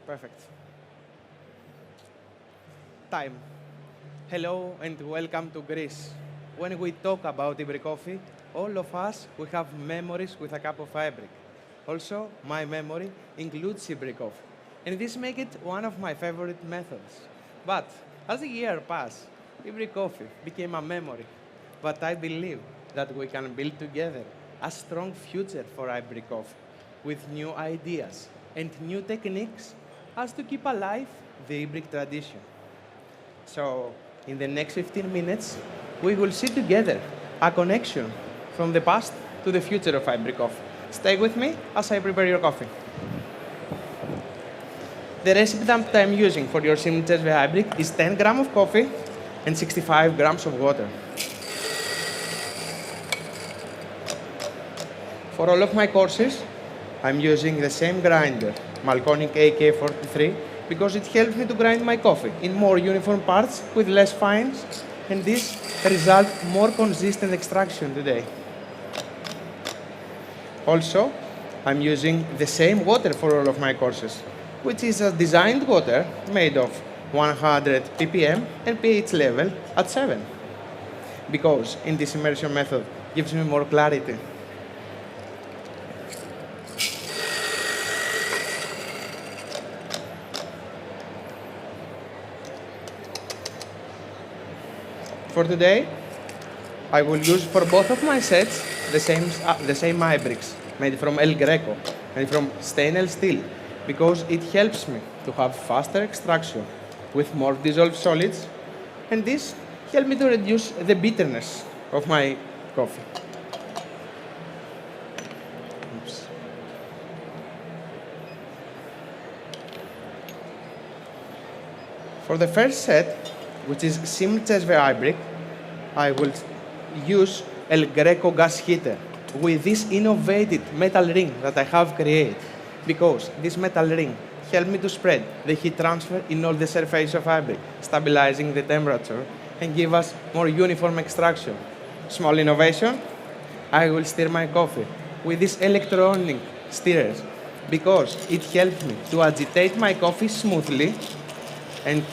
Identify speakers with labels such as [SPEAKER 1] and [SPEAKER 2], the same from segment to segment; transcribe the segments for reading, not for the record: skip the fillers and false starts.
[SPEAKER 1] Perfect. Time. Hello and welcome to Greece. When we talk about Ibrik coffee, all of us, we have memories with a cup of Ibrik. Also, my memory includes Ibrik coffee. And this makes it one of my favorite methods. But as the year passed, Ibrik coffee became a memory. But I believe that we can build together a strong future for Ibrik coffee with new ideas and new techniques as to keep alive the Ibrik tradition. So, in the next 15 minutes, we will see together a connection from the past to the future of Ibrik coffee. Stay with me as I prepare your coffee. The recipe that I'm using for your simple Cezve Ibrik is 10 grams of coffee and 65 grams of water. For all of my courses, I'm using the same grinder, Malconic AK43, because it helps me to grind my coffee in more uniform parts with less fines, and this results more consistent extraction today. Also, I'm using the same water for all of my courses, which is a designed water made of 100 ppm and pH level at 7, because in this immersion method gives me more clarity. For today, I will use for both of my sets the same Ibriks made from El Greco and from stainless steel, because it helps me to have faster extraction with more dissolved solids, and this helps me to reduce the bitterness of my coffee. Oops. For the first set, which is simple Cezve Ibrik, I will use El Greco gas heater with this innovative metal ring that I have created, because this metal ring helps me to spread the heat transfer in all the surface of Ibrik, stabilizing the temperature and give us more uniform extraction. Small innovation, I will stir my coffee with this electronic stirrers, because it helps me to agitate my coffee smoothly and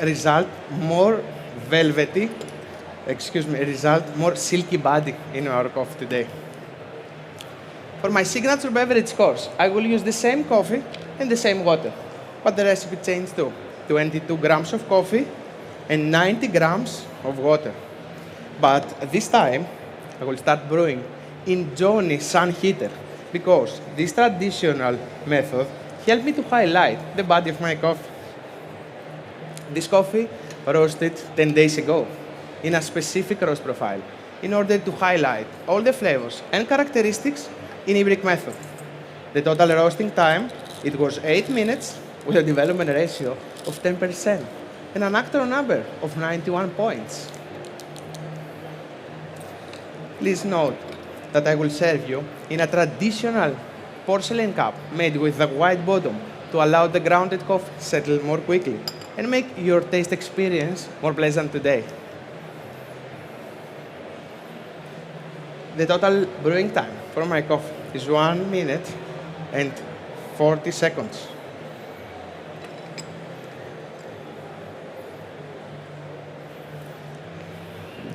[SPEAKER 1] result more more silky body in our coffee today. For my signature beverage course, I will use the same coffee and the same water, but the recipe changed to 22 grams of coffee and 90 grams of water. But this time, I will start brewing in Johnny sun heater, because this traditional method helped me to highlight the body of my coffee. This coffee roasted 10 days ago in a specific roast profile in order to highlight all the flavors and characteristics in Ibrik method. The total roasting time, it was 8 minutes with a development ratio of 10% and an actual number of 91 points. Please note that I will serve you in a traditional porcelain cup made with a white bottom to allow the grounded coffee to settle more quickly and make your taste experience more pleasant today. The total brewing time for my coffee is 1 minute and 40 seconds.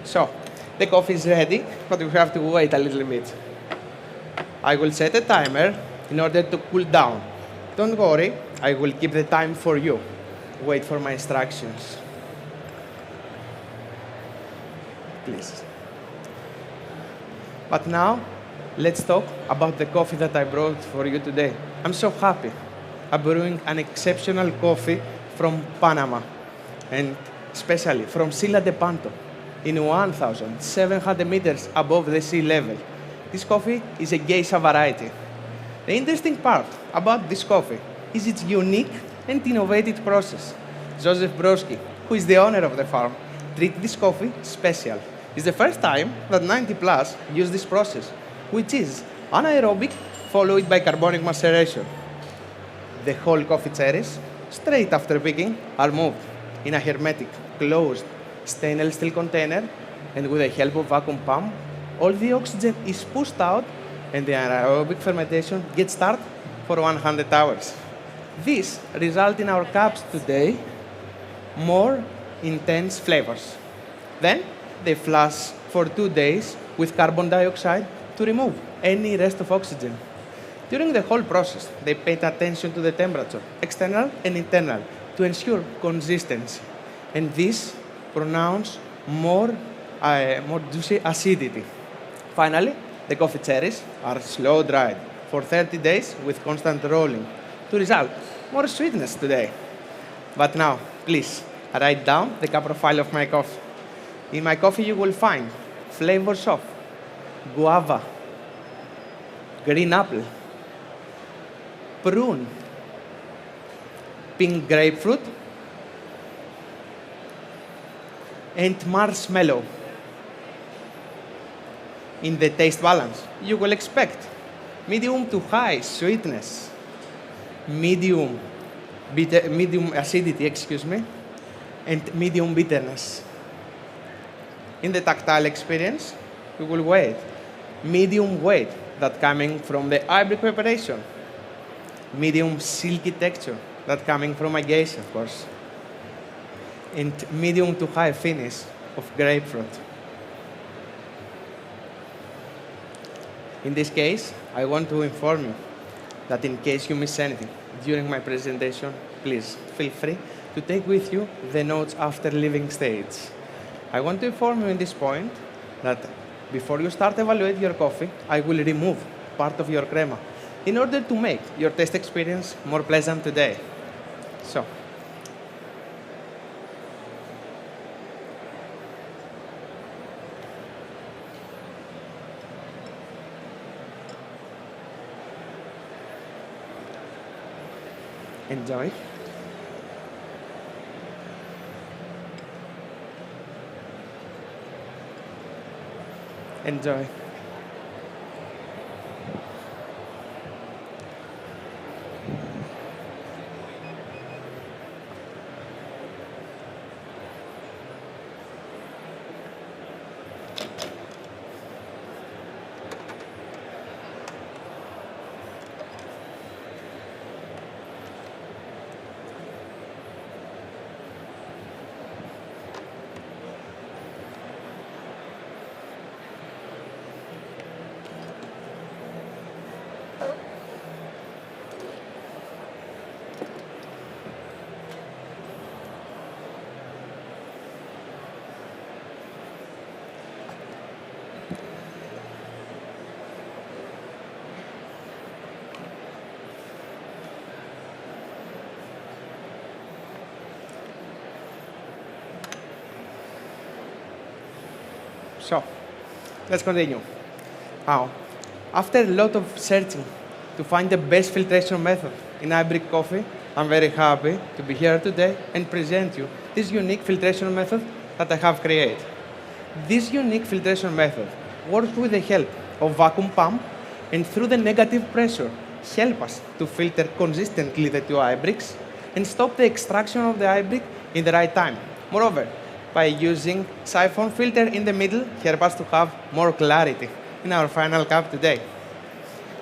[SPEAKER 1] So, the coffee is ready, but we have to wait a little bit. I will set a timer in order to cool down. Don't worry, I will keep the time for you. Wait for my instructions. Please. But now, let's talk about the coffee that I brought for you today. I'm so happy. I'm brewing an exceptional coffee from Panama, and especially from Silla de Panto, in 1,700 meters above the sea level. This coffee is a geisha variety. The interesting part about this coffee is its unique and innovative process. Joseph Brodsky, who is the owner of the farm, treated this coffee special. It's the first time that 90 plus use this process, which is anaerobic followed by carbonic maceration. The whole coffee cherries, straight after picking, are moved in a hermetic, closed stainless steel container, and with the help of vacuum pump, all the oxygen is pushed out and the anaerobic fermentation gets started for 100 hours. This results in our cups today more intense flavors. Then they flash for 2 days with carbon dioxide to remove any rest of oxygen. During the whole process, they paid attention to the temperature, external and internal, to ensure consistency. And this pronounce more juicy acidity. Finally, the coffee cherries are slow dried for 30 days with constant rolling to result more sweetness today. But now, please, write down the cup profile of my coffee. In my coffee, you will find flavors of guava, green apple, prune, pink grapefruit, and marshmallow. In the taste balance, you will expect medium to high sweetness, medium acidity, and medium bitterness. In the tactile experience, you will wait medium weight that coming from the Ibrik preparation, medium silky texture that coming from agave, of course, and medium to high finish of grapefruit. In this case, I want to inform you that in case you miss anything during my presentation, please feel free to take with you the notes after leaving stage. I want to inform you in this point that before you start evaluate your coffee, I will remove part of your crema in order to make your taste experience more pleasant today. So, enjoy. Enjoy. So, let's continue. Now, after a lot of searching to find the best filtration method in Ibrik coffee, I'm very happy to be here today and present you this unique filtration method that I have created. This unique filtration method works with the help of vacuum pump and through the negative pressure help us to filter consistently the two Ibriks and stop the extraction of the Ibrik in the right time. Moreover, by using siphon filter in the middle, help us to have more clarity in our final cup today.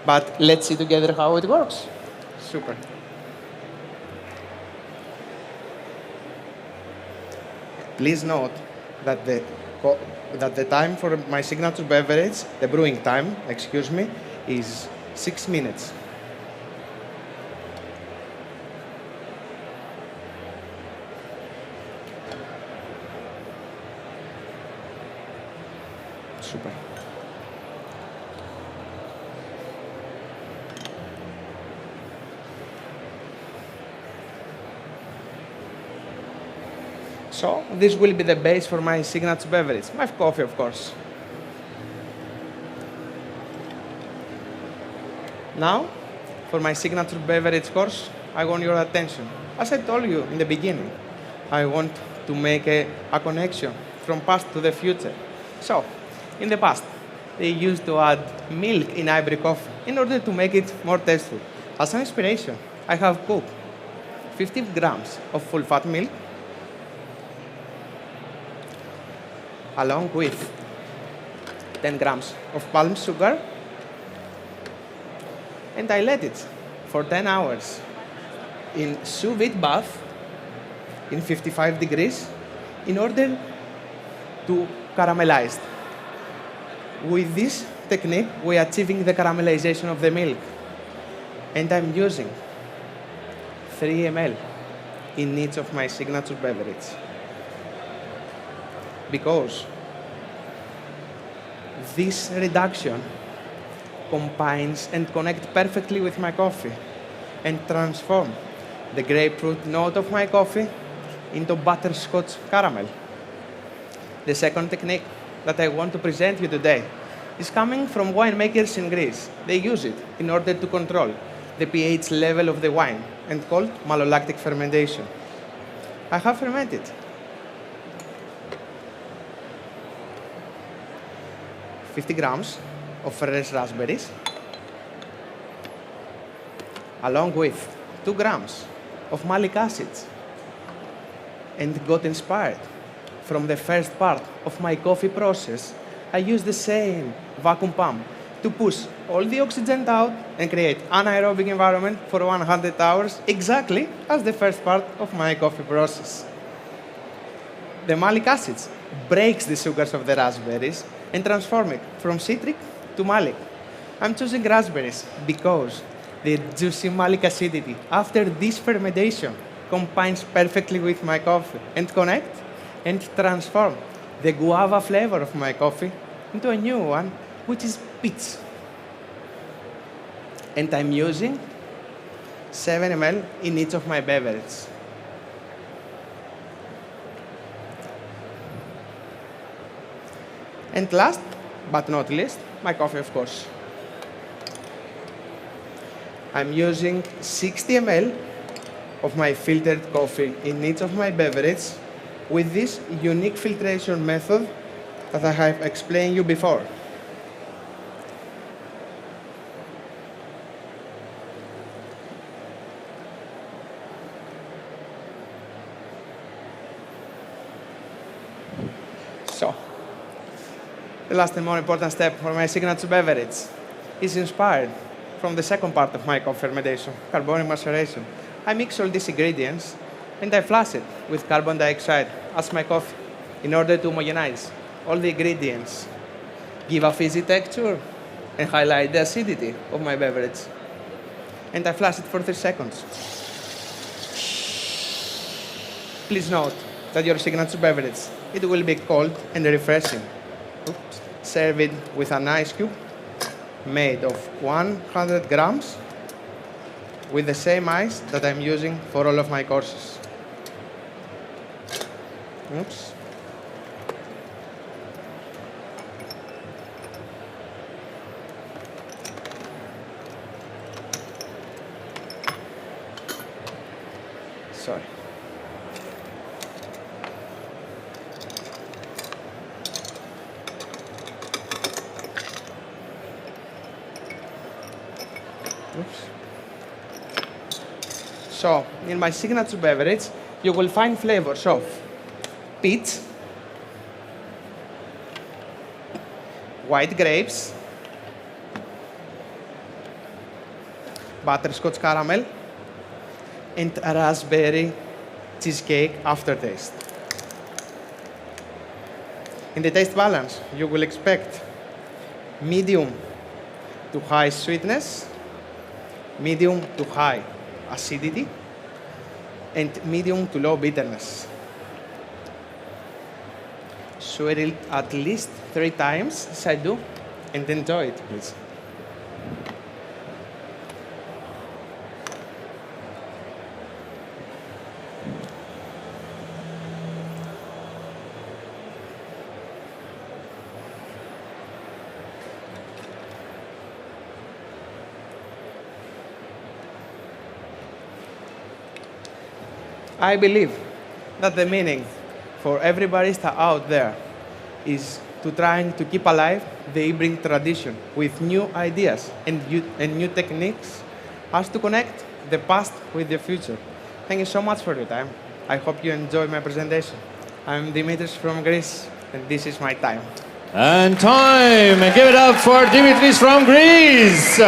[SPEAKER 1] But let's see together how it works. Super. Please note that the time for my signature beverage, the brewing time, is 6 minutes. Super. So this will be the base for my signature beverage, my coffee, of course. Now, for my signature beverage course, I want your attention. As I told you in the beginning, I want to make a connection from past to the future. So, in the past, they used to add milk in Ibrik coffee in order to make it more tasteful. As an inspiration, I have cooked 50 grams of full fat milk along with 10 grams of palm sugar, and I let it for 10 hours in sous vide bath in 55 degrees in order to caramelize. With this technique, we are achieving the caramelization of the milk. And I'm using 3 ml in each of my signature beverages. Because this reduction combines and connects perfectly with my coffee and transforms the grapefruit note of my coffee into butterscotch caramel. The second technique that I want to present you today is coming from winemakers in Greece. They use it in order to control the pH level of the wine and called malolactic fermentation. I have fermented 50 grams of fresh raspberries along with 2 grams of malic acid and got inspired from the first part of my coffee process. I use the same vacuum pump to push all the oxygen out and create anaerobic environment for 100 hours, exactly as the first part of my coffee process. The malic acids breaks the sugars of the raspberries and transform it from citric to malic. I'm choosing raspberries because the juicy malic acidity after this fermentation combines perfectly with my coffee and connect and transform the guava flavor of my coffee into a new one, which is peach. And I'm using 7 ml in each of my beverages. And last but not least, my coffee, of course. I'm using 60 ml of my filtered coffee in each of my beverages with this unique filtration method that I have explained you before. So, the last and more important step for my signature beverage is inspired from the second part of my coffee fermentation, carbonic maceration. I mix all these ingredients and I flash it with carbon dioxide as my coffee in order to homogenize all the ingredients, give a fizzy texture, and highlight the acidity of my beverage. And I flash it for 3 seconds. Please note that your signature beverage, it will be cold and refreshing. Oops. Serve it with an ice cube made of 100 grams with the same ice that I'm using for all of my courses. Oops. Sorry. Oops. So, in my signature beverage, you will find flavors of peach, white grapes, butterscotch caramel, and a raspberry cheesecake aftertaste. In the taste balance, you will expect medium to high sweetness, medium to high acidity, and medium to low bitterness. Swirl it at least 3 times as I do, and enjoy it, please. I believe that the meaning for every barista out there is to trying to keep alive the Ibrik tradition with new ideas and new techniques as to connect the past with the future. Thank you so much for your time. I hope you enjoyed my presentation. I'm Dimitris from Greece, and this is my time.
[SPEAKER 2] And time! And give it up for Dimitris from Greece!